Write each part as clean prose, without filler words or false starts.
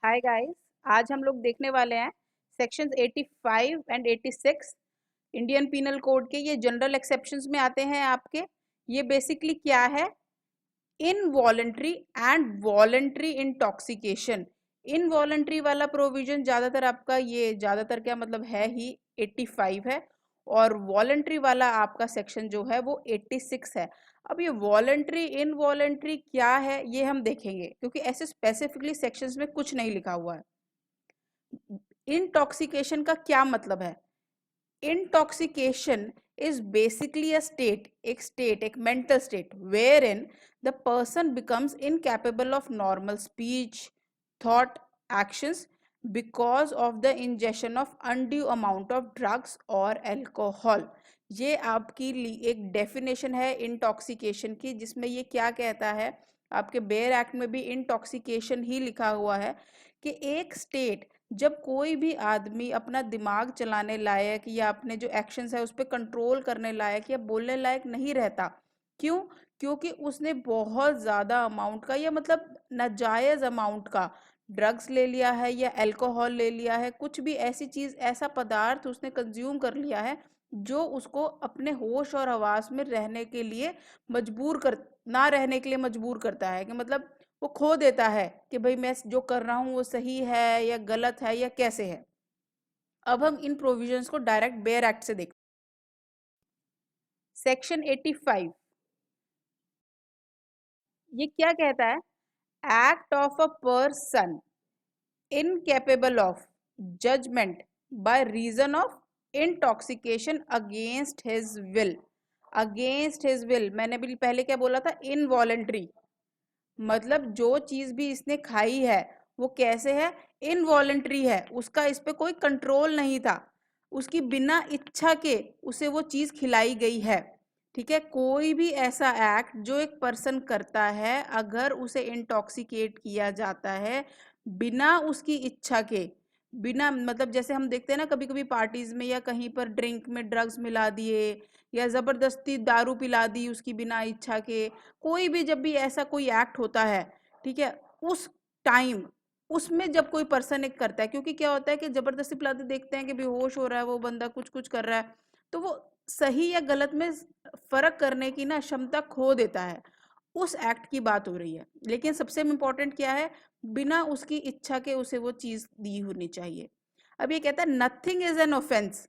Hi guys. आज हम लोग देखने वाले हैं sections 85 and 86 Indian penal code के। ये जनरल एक्सेप्शंस में आते हैं आपके। ये बेसिकली क्या है? Involuntary and voluntary intoxication. Involuntary वाला प्रोविजन ज्यादातर आपका, ये ज्यादातर क्या मतलब है ही 85 है, और वॉलेंट्री वाला आपका सेक्शन जो है वो 86 है। अब ये वॉलेंट्री इनवॉलेंट्री क्या है ये हम देखेंगे, क्योंकि ऐसे स्पेसिफिकली सेक्शंस में कुछ नहीं लिखा हुआ है। इंटॉक्सिकेशन का क्या मतलब है? Intoxication is basically a state, एक mental state wherein the person becomes incapable of normal speech, thought, actions because of the ingestion of undue amount of drugs or alcohol। ये आपकी एक डेफिनेशन है इंटॉक्सिकेशन की, जिसमें ये क्या कहता है, आपके बेयर एक्ट में भी इंटॉक्सिकेशन ही लिखा हुआ है कि एक स्टेट जब कोई भी आदमी अपना दिमाग चलाने लायक या अपने जो एक्शंस है उस पर कंट्रोल करने लायक या बोलने लायक नहीं रहता। क्यों? क्योंकि उसने बहुत ज़्यादा अमाउंट का या मतलब नाजायज़ अमाउंट का ड्रग्स ले लिया है या अल्कोहल ले लिया है, कुछ भी ऐसी चीज़, ऐसा पदार्थ उसने कंज्यूम कर लिया है जो उसको अपने होश और हवास में रहने के लिए मजबूर कर ना रहने के लिए मजबूर करता है, कि मतलब वो खो देता है कि भाई मैं जो कर रहा हूँ वो सही है या गलत है या कैसे है। अब हम इन प्रोविजंस को डायरेक्ट बेयर एक्ट से देखते हैं। सेक्शन 85 ये क्या कहता है? Act of a person incapable of judgment by reason of intoxication against his will. Against his will, मैंने भी पहले क्या बोला था? इनवॉलेंट्री। मतलब जो चीज भी इसने खाई है वो कैसे है? इनवॉलेंट्री है, उसका इस पे कोई कंट्रोल नहीं था, उसकी बिना इच्छा के उसे वो चीज खिलाई गई है। ठीक है, कोई भी ऐसा एक्ट जो एक पर्सन करता है, अगर उसे इंटॉक्सिकेट किया जाता है बिना उसकी इच्छा के, बिना मतलब जैसे हम देखते हैं ना कभी कभी पार्टीज में या कहीं पर ड्रिंक में ड्रग्स मिला दिए या जबरदस्ती दारू पिला दी उसकी बिना इच्छा के, कोई भी जब भी ऐसा कोई एक्ट होता है, ठीक है, उस टाइम उसमें जब कोई पर्सन एक करता है, क्योंकि क्या होता है कि जबरदस्ती पिलाते देखते हैं कि बेहोश हो रहा है वो बंदा, कुछ कुछ कर रहा है, तो वो सही या गलत में फर्क करने की ना क्षमता खो देता है। उस एक्ट की बात हो रही है। लेकिन सबसे इम्पोर्टेंट क्या है? बिना उसकी इच्छा के उसे वो चीज दी होनी चाहिए। अब ये कहता है नथिंग इज एन ऑफेंस।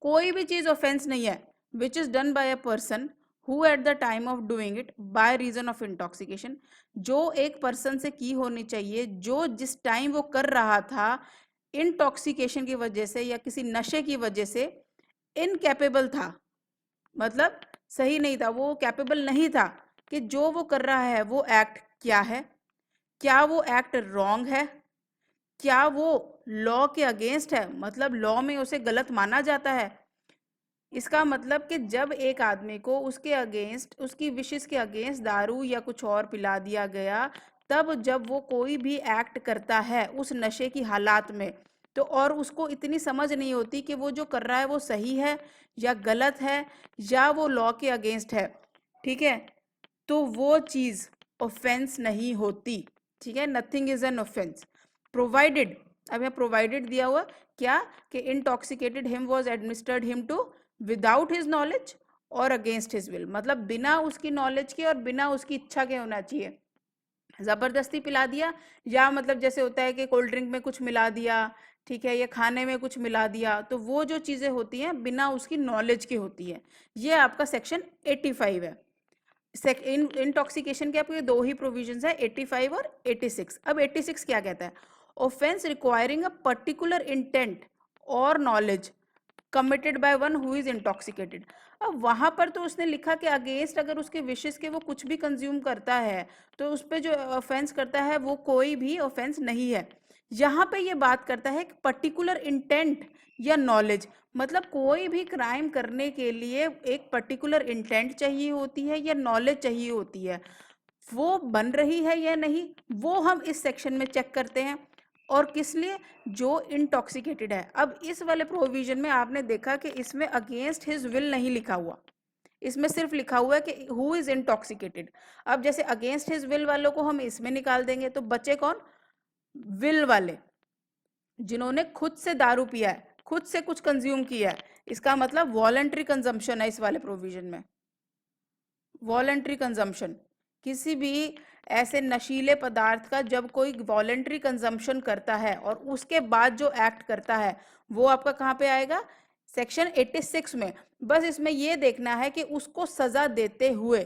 कोई भी चीज ऑफेंस नहीं है which is done by a person who at the time of doing it by reason of intoxication. जो एक पर्सन से की होनी चाहिए जो जिस टाइम वो कर रहा था इंटॉक्सिकेशन की वजह से या किसी नशे की वजह से इनकैपेबल था, मतलब सही नहीं था, वो कैपेबल नहीं था कि जो वो कर रहा है वो एक्ट क्या है, क्या वो एक्ट रॉन्ग है, क्या वो लॉ के अगेंस्ट है, मतलब लॉ में उसे गलत माना जाता है। इसका मतलब कि जब एक आदमी को उसके अगेंस्ट, उसकी विशेष के अगेंस्ट दारू या कुछ और पिला दिया गया, तब जब वो कोई भी एक्ट करता है उस नशे की हालात में, तो और उसको इतनी समझ नहीं होती कि वो जो कर रहा है वो सही है या गलत है या वो लॉ के अगेंस्ट है, ठीक है, तो वो चीज ऑफेंस नहीं होती। ठीक है, nothing is an offence provided. अब यहाँ प्रोवाइडेड दिया हुआ क्या, कि intoxicated him was administered him to without his knowledge और अगेंस्ट हिज विल, मतलब बिना उसकी नॉलेज के और बिना उसकी इच्छा के होना चाहिए। जबरदस्ती पिला दिया, या मतलब जैसे होता है कि कोल्ड ड्रिंक में कुछ मिला दिया, ठीक है, या खाने में कुछ मिला दिया, तो वो जो चीजें होती हैं बिना उसकी नॉलेज के होती है। ये आपका सेक्शन 85 है। इंटॉक्सिकेशन के आपके दो ही प्रोविजंस है, 85 और 86। अब 86 क्या कहता है? Offence requiring a particular intent और knowledge committed by one who is intoxicated. अब वहां पर तो उसने लिखा कि अगेंस्ट अगर उसके विशेष के वो कुछ भी कंज्यूम करता है तो उस पर जो ऑफेंस करता है वो कोई भी ऑफेंस नहीं है। यहाँ पे ये बात करता है कि पर्टिकुलर इंटेंट या नॉलेज, मतलब कोई भी क्राइम करने के लिए एक पर्टिकुलर इंटेंट चाहिए होती है या नॉलेज चाहिए होती है, वो बन रही है या नहीं, वो हम इस सेक्शन में चेक करते हैं। और किस लिए? जो इंटॉक्सिकेटेड है। अब इस वाले प्रोविजन में आपने देखा कि इसमें अगेंस्ट हिज विल नहीं लिखा हुआ, इसमें सिर्फ लिखा हुआ है कि हु इज इंटॉक्सिकेटेड। अब जैसे अगेंस्ट हिज विल वालों को हम इसमें निकाल देंगे तो बचे कौन? विल वाले, जिन्होंने खुद से दारू पिया है, खुद से कुछ कंज्यूम किया है, इसका मतलब वॉलंटरी कंजम्पशन है इस वाले प्रोविजन में। वॉलंटरी कंजम्पशन, किसी भी ऐसे नशीले पदार्थ का जब कोई वॉलंटरी कंजम्पशन करता है और उसके बाद जो एक्ट करता है वो आपका कहाँ पे आएगा, सेक्शन 86 में। बस इसमें ये देखना है कि उसको सजा देते हुए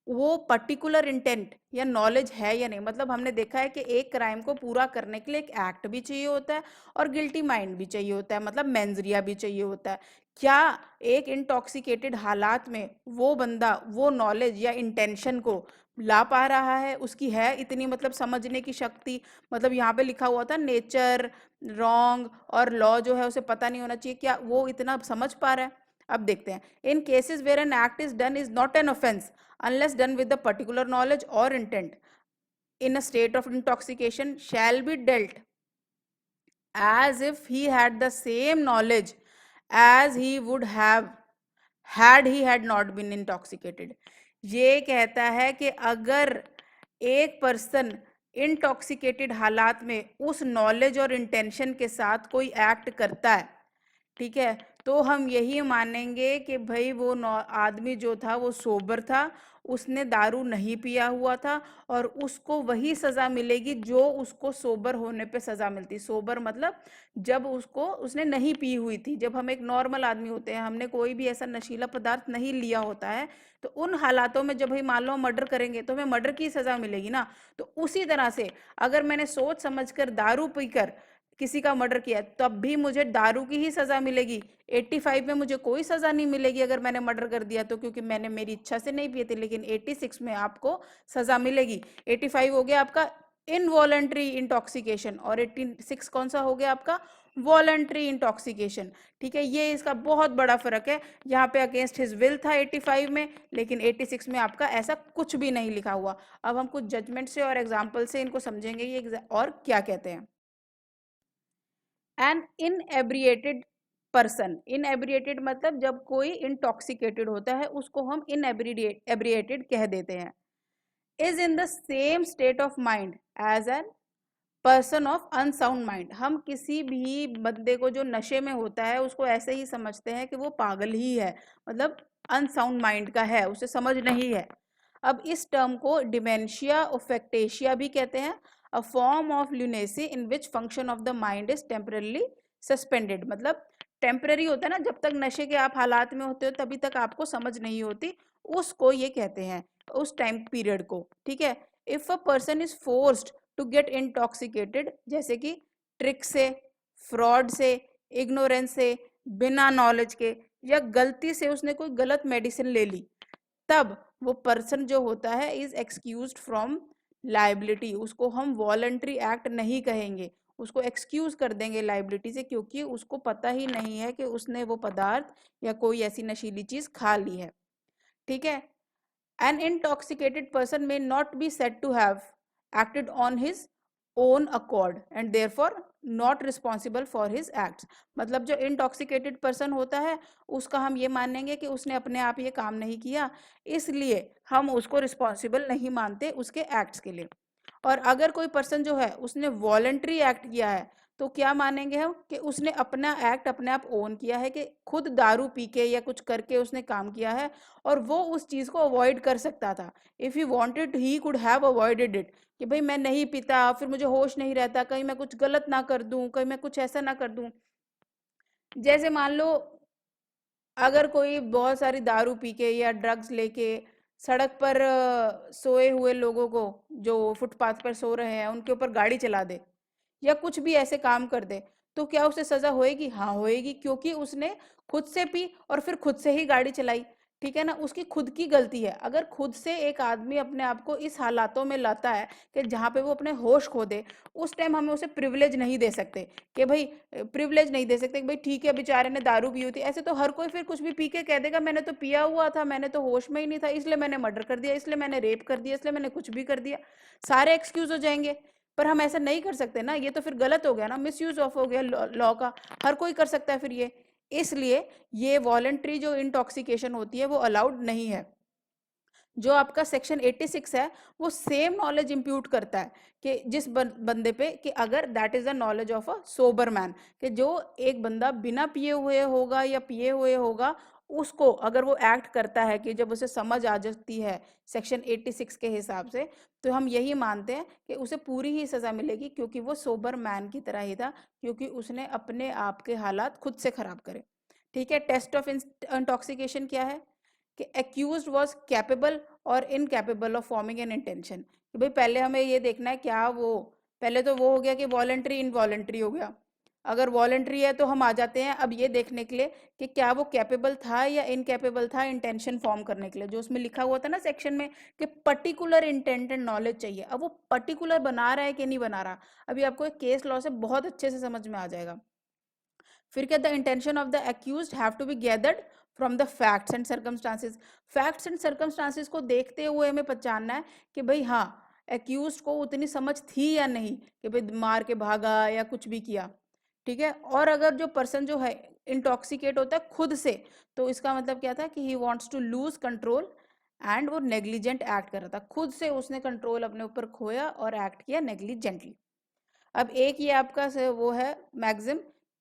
वो पर्टिकुलर इंटेंट या नॉलेज है या नहीं। मतलब हमने देखा है कि एक क्राइम को पूरा करने के लिए एक एक्ट भी चाहिए होता है और गिल्टी माइंड भी चाहिए होता है, मतलब मेंजरिया भी चाहिए होता है। क्या एक इंटॉक्सिकेटेड हालात में वो बंदा वो नॉलेज या इंटेंशन को ला पा रहा है, उसकी है इतनी मतलब समझने की शक्ति। मतलब यहाँ पे लिखा हुआ था नेचर, रॉन्ग और लॉ जो है उसे पता नहीं होना चाहिए, क्या वो इतना समझ पा रहा है। अब देखते हैं, in cases where an act is done is not an offence unless done with the particular knowledge or intent in a state of intoxication shall be dealt as if he had the same knowledge as he would have had he had not been intoxicated। ये कहता है कि अगर एक person intoxicated हालात में उस knowledge और इंटेंशन के साथ कोई एक्ट करता है, ठीक है, तो हम यही मानेंगे कि भाई वो आदमी जो था वो सोबर था, उसने दारू नहीं पिया हुआ था और उसको वही सजा मिलेगी जो उसको सोबर होने पे सजा मिलती। सोबर मतलब जब उसको उसने नहीं पी हुई थी। जब हम एक नॉर्मल आदमी होते हैं, हमने कोई भी ऐसा नशीला पदार्थ नहीं लिया होता है, तो उन हालातों में जब भाई मान लो मर्डर करेंगे तो हमें मर्डर की सजा मिलेगी ना। तो उसी तरह से अगर मैंने सोच समझकर दारू पीकर किसी का मर्डर किया तब भी मुझे दारू की ही सजा मिलेगी। 85 में मुझे कोई सजा नहीं मिलेगी अगर मैंने मर्डर कर दिया तो, क्योंकि मैंने मेरी इच्छा से नहीं पिए थे। लेकिन 86 में आपको सजा मिलेगी। 85 हो गया आपका इनवॉलंटरी इंटॉक्सिकेशन और 86 कौन सा हो गया आपका, वॉलंटरी इंटॉक्सिकेशन। ठीक है, ये इसका बहुत बड़ा फर्क है। यहाँ पे अगेंस्ट हिज विल था 85 में, लेकिन 86 में आपका ऐसा कुछ भी नहीं लिखा हुआ। अब हम कुछ जजमेंट से और एग्जाम्पल से इनको समझेंगे ये और क्या कहते हैं। एन इनएब्रिएटेड पर्सन, इनएब्रिएटेड मतलब जब कोई इंटॉक्सिकेटेड होता है उसको हम इनएब्रिएटेड कह देते हैं। Is in the same state of mind as an person of unsound mind. हम किसी भी बंदे को जो नशे में होता है उसको ऐसे ही समझते हैं कि वो पागल ही है, मतलब अनसाउंड माइंड का है, उसे समझ नहीं है। अब इस टर्म को डिमेंशिया ओफेक्टेशिया भी कहते हैं, a form of lunacy in which function of the mind is temporarily suspended. मतलब टेम्पररी होता है ना, जब तक नशे के आप हालात में होते हो तभी तक आपको समझ नहीं होती, उसको ये कहते हैं, उस टाइम पीरियड को। ठीक है, if a person is forced to get intoxicated, जैसे कि ट्रिक से, फ्रॉड से, इग्नोरेंस से, बिना नॉलेज के, या गलती से उसने कोई गलत मेडिसिन ले ली, तब वो पर्सन जो होता है इज एक्सक्यूज्ड फ्रॉम लाइबिलिटी। उसको हम वॉलंटरी एक्ट नहीं कहेंगे, उसको एक्सक्यूज कर देंगे लाइबिलिटी से, क्योंकि उसको पता ही नहीं है कि उसने वो पदार्थ या कोई ऐसी नशीली चीज खा ली है। ठीक है, an intoxicated person may not be said to have acted on his own accord and therefore not responsible for his acts। मतलब जो intoxicated person होता है उसका हम ये मानेंगे कि उसने अपने आप ये काम नहीं किया, इसलिए हम उसको रिस्पॉन्सिबल नहीं मानते उसके एक्ट्स के लिए। और अगर कोई पर्सन जो है उसने वॉलंटरी एक्ट किया है तो क्या मानेंगे हम कि उसने अपना एक्ट अपने आप ओन किया है, कि खुद दारू पी के या कुछ करके उसने काम किया है और वो उस चीज को अवॉइड कर सकता था। If he wanted he could have avoided it, कि भाई मैं नहीं पीता, फिर मुझे होश नहीं रहता, कहीं मैं कुछ गलत ना कर दूं, कहीं मैं कुछ ऐसा ना कर दूं। जैसे मान लो अगर कोई बहुत सारी दारू पी के या ड्रग्स लेके सड़क पर सोए हुए लोगों को, जो फुटपाथ पर सो रहे हैं, उनके ऊपर गाड़ी चला दे या कुछ भी ऐसे काम कर दे, तो क्या उसे सजा होएगी? हाँ होएगी, क्योंकि उसने खुद से पी और फिर खुद से ही गाड़ी चलाई। ठीक है ना, उसकी खुद की गलती है। अगर खुद से एक आदमी अपने आप को इस हालातों में लाता है कि जहाँ पे वो अपने होश खो दे, उस टाइम हमें उसे प्रिविलेज नहीं दे सकते कि भाई, प्रिविलेज नहीं दे सकते कि भाई ठीक है बेचारे ने दारू पी हुई थी। ऐसे तो हर कोई फिर कुछ भी पी के कह देगा मैंने तो पिया हुआ था, मैंने तो होश में ही नहीं था, इसलिए मैंने मर्डर कर दिया, इसलिए मैंने रेप कर दिया, इसलिए मैंने कुछ भी कर दिया, सारे एक्सक्यूज हो जाएंगे। पर हम ऐसा नहीं कर सकते ना, ये तो फिर गलत हो गया ना, मिसयूज ऑफ हो गया लॉ का। हर कोई कर सकता है फिर ये, इसलिए ये वॉलंटरी जो इंटॉक्सिकेशन होती है वो अलाउड नहीं है। जो आपका सेक्शन 86 है वो सेम नॉलेज इंप्यूट करता है कि जिस बंदे पे, कि अगर that is the knowledge of a sober man, कि जो एक बंदा बिना पिए हुए होगा या पिए हुए होगा, उसको अगर वो एक्ट करता है कि जब उसे समझ आ जाती है सेक्शन 86 के हिसाब से, तो हम यही मानते हैं कि उसे पूरी ही सजा मिलेगी, क्योंकि वो सोबर मैन की तरह ही था, क्योंकि उसने अपने आप के हालात खुद से खराब करे। ठीक है, टेस्ट ऑफ इंटॉक्सिकेशन क्या है कि एक्यूज्ड वाज कैपेबल और incapable of forming an intention. कि भाई पहले हमें ये देखना है क्या वो, पहले तो वो हो गया कि वॉलेंट्री इनवॉलेंट्री हो गया। अगर वॉलेंट्री है तो हम आ जाते हैं अब ये देखने के लिए कि क्या वो कैपेबल था या इनकैपेबल था इंटेंशन फॉर्म करने के लिए, जो उसमें लिखा हुआ था ना सेक्शन में कि पर्टिकुलर इंटेंट एंड नॉलेज चाहिए। अब वो पर्टिकुलर बना रहा है कि नहीं बना रहा, अभी आपको एक केस लॉ से बहुत अच्छे से समझ में आ जाएगा। फिर क्या, the intention of the accused have to be gathered from the facts and circumstances. Facts and circumstances को देखते हुए हमें पहचानना है कि भाई हाँ, एक्यूज्ड को उतनी समझ थी या नहीं कि भाई मार के भागा या कुछ भी किया। ठीक है, और अगर जो पर्सन जो है इंटॉक्सिकेट होता है खुद से, तो इसका मतलब क्या था कि he wants to lose control and वो नेग्लिजेंट एक्ट कर रहा था, खुद से उसने कंट्रोल अपने ऊपर खोया और एक्ट किया नेग्लिजेंटली। अब एक ये आपका वो है मैक्सिम,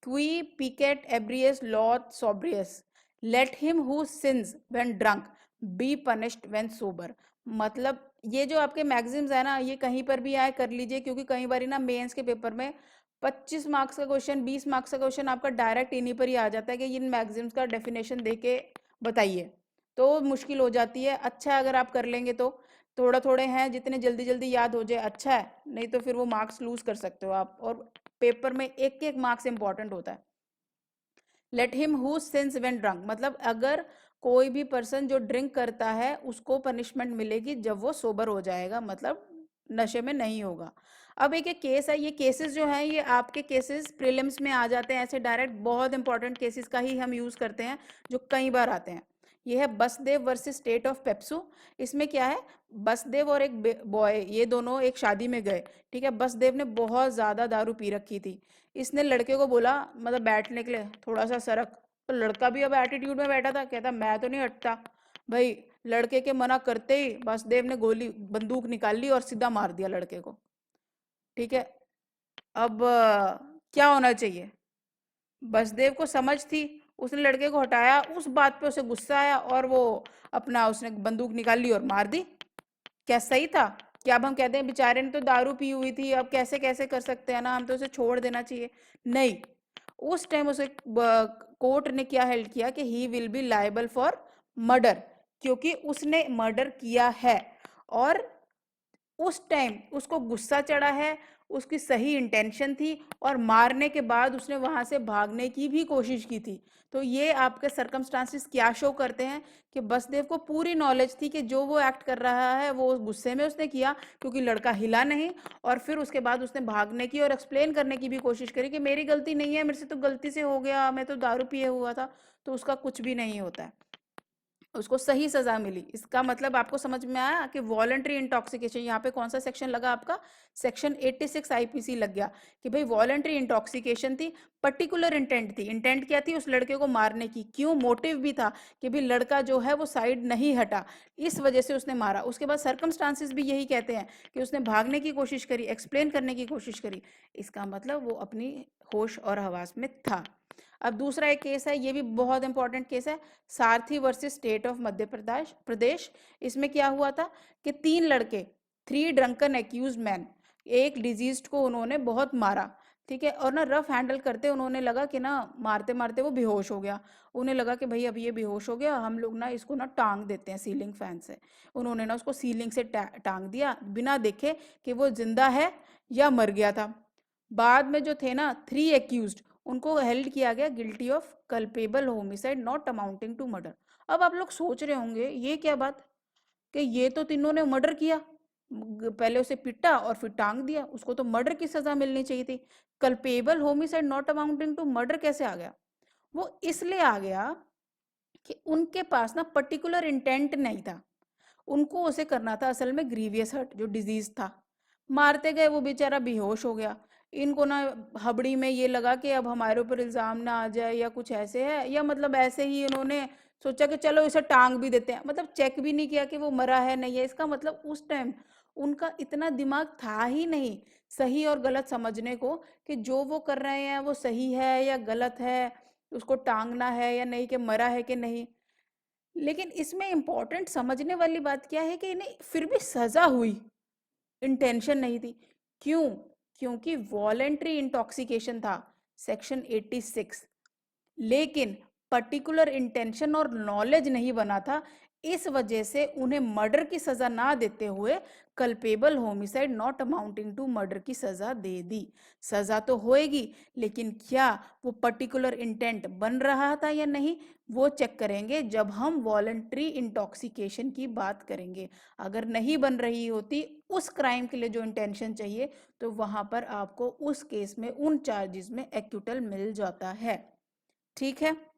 क्वी पिकेट एब्रियस लॉट सोब्रियस, let him who sins when drunk be punished when sober. मतलब ये जो आपके मैक्सिम्स है ना, ये कहीं पर भी आए कर लीजिए, क्योंकि कई बार ना मेंस के पेपर में 25 मार्क्स का क्वेश्चन, 20 मार्क्स का क्वेश्चन आपका डायरेक्ट इन्हीं पर ही आ जाता है कि इन मैक्सिम्स का डेफिनेशन दे के बताइए, तो मुश्किल हो जाती है। अच्छा है अगर आप कर लेंगे तो, थोड़ा थोड़े हैं जितने जल्दी जल्दी याद हो जाए अच्छा है, नहीं तो फिर वो मार्क्स लूज कर सकते हो आप, और पेपर में एक एक मार्क्स इंपॉर्टेंट होता है। Late him who sins when drunk, मतलब अगर कोई भी पर्सन जो ड्रिंक करता है उसको पनिशमेंट मिलेगी जब वो सोबर हो जाएगा, मतलब नशे में नहीं होगा। अब एक एक केस है, ये केसेस जो हैं ये आपके केसेस प्रीलिम्स में आ जाते हैं ऐसे डायरेक्ट, बहुत इंपॉर्टेंट केसेस का ही हम यूज करते हैं जो कई बार आते हैं। ये है Basdev versus state of PEPSU. इसमें क्या है, बसदेव और एक बॉय, ये दोनों एक शादी में गए। ठीक है, बसदेव ने बहुत ज्यादा दारू पी रखी थी। इसने लड़के को बोला, मतलब बैठने के लिए, थोड़ा सा सरक। तो लड़का भी अब एटीट्यूड में बैठा था, कहता मैं तो नहीं हटता। भाई लड़के के मना करते ही बसदेव ने गोली बंदूक निकाल ली और सीधा मार दिया लड़के को। ठीक है, अब क्या होना चाहिए, बसदेव को समझ थी, उसने लड़के को हटाया, उस बात पे उसे गुस्सा आया और वो अपना उसने बंदूक निकाल ली और मार दी। क्या सही था? क्या अब हम कहते हैं बेचारे ने तो दारू पी हुई थी, अब कैसे कैसे कर सकते हैं ना, हम तो उसे छोड़ देना चाहिए? नहीं, उस टाइम उसे कोर्ट ने क्या हेल्ड किया कि he will be liable for murder, क्योंकि उसने मर्डर किया है और उस टाइम उसको गुस्सा चढ़ा है, उसकी सही इंटेंशन थी और मारने के बाद उसने वहां से भागने की भी कोशिश की थी। तो ये आपके सर्कमस्टांसिस क्या शो करते हैं कि बसदेव को पूरी नॉलेज थी कि जो वो एक्ट कर रहा है वो गुस्से में उसने किया, क्योंकि लड़का हिला नहीं, और फिर उसके बाद उसने भागने की और एक्सप्लेन करने की भी कोशिश करी कि मेरी गलती नहीं है, मेरे से तो गलती से हो गया, मैं तो दारू पिए हुआ था। तो उसका कुछ भी नहीं होता है, उसको सही सजा मिली। इसका मतलब आपको समझ में आया कि वॉलंटरी इंटॉक्सिकेशन, यहाँ पे कौन सा सेक्शन लगा आपका, सेक्शन 86 आईपीसी लग गया कि भाई वॉलंटरी इंटॉक्सिकेशन थी, पर्टिकुलर इंटेंट थी। इंटेंट क्या थी, उस लड़के को मारने की, क्यों, मोटिव भी था कि भाई लड़का जो है वो साइड नहीं हटा, इस वजह से उसने मारा। उसके बाद सर्कमस्टांसिस भी यही कहते हैं कि उसने भागने की कोशिश करी, एक्सप्लेन करने की कोशिश करी, इसका मतलब वो अपनी होश और हवास में था। अब दूसरा एक केस है, ये भी बहुत इंपॉर्टेंट केस है, सारथी versus state of Madhya Pradesh प्रदेश। इसमें क्या हुआ था कि 3 लड़के, 3 ड्रंकन एक्यूज मैन, एक डिजीज को उन्होंने बहुत मारा। ठीक है, और ना रफ हैंडल करते उन्होंने लगा कि ना मारते मारते वो बेहोश हो गया। उन्हें लगा कि भाई अब ये बेहोश हो गया, हम लोग ना इसको ना टांग देते हैं सीलिंग फैन से। उन्होंने ना उसको सीलिंग से टांग दिया बिना देखे कि वो जिंदा है या मर गया था। बाद में जो थे ना 3 एक्यूज्ड, उनको हेल्ड किया गया guilty of culpable homicide not amounting to murder. अब आप लोग सोच रहे होंगे ये क्या बात, कि ये तो तीनों ने मर्डर किया, पहले उसे पिटा और फिर टांग दिया, उसको तो मर्डर की सजा मिलनी चाहिए थी। Culpable homicide not amounting to murder कैसे आ गया? वो इसलिए आ गया कि उनके पास ना पर्टिकुलर इंटेंट नहीं था, उनको उसे करना था असल में ग्रीवियस हर्ट जो डिजीज था। मारते गए, वो बेचारा बेहोश हो गया। इनको ना हबड़ी में ये लगा कि अब हमारे ऊपर इल्जाम ना आ जाए या कुछ ऐसे है, या मतलब ऐसे ही इन्होंने सोचा कि चलो इसे टांग भी देते हैं, मतलब चेक भी नहीं किया कि वो मरा है नहीं है। इसका मतलब उस टाइम उनका इतना दिमाग था ही नहीं सही और गलत समझने को, कि जो वो कर रहे हैं वो सही है या गलत है, उसको टांगना है या नहीं, कि मरा है कि नहीं। लेकिन इसमें इंपॉर्टेंट समझने वाली बात क्या है कि इन्हें फिर भी सजा हुई, इंटेंशन नहीं थी। क्यों? क्योंकि वॉलेंट्री इंटॉक्सिकेशन था, सेक्शन 86। लेकिन पर्टिकुलर इंटेंशन और नॉलेज नहीं बना था। इस वजह से उन्हें मर्डर की सजा ना देते हुए culpable homicide not amounting to murder की सजा दे दी। सजा तो होएगी, लेकिन क्या वो पर्टिकुलर इंटेंट बन रहा था या नहीं, वो चेक करेंगे जब हम वॉलंटरी इंटॉक्सिकेशन की बात करेंगे। अगर नहीं बन रही होती उस क्राइम के लिए जो इंटेंशन चाहिए, तो वहां पर आपको उस केस में उन चार्जेस में एक्यूटल मिल जाता है। ठीक है।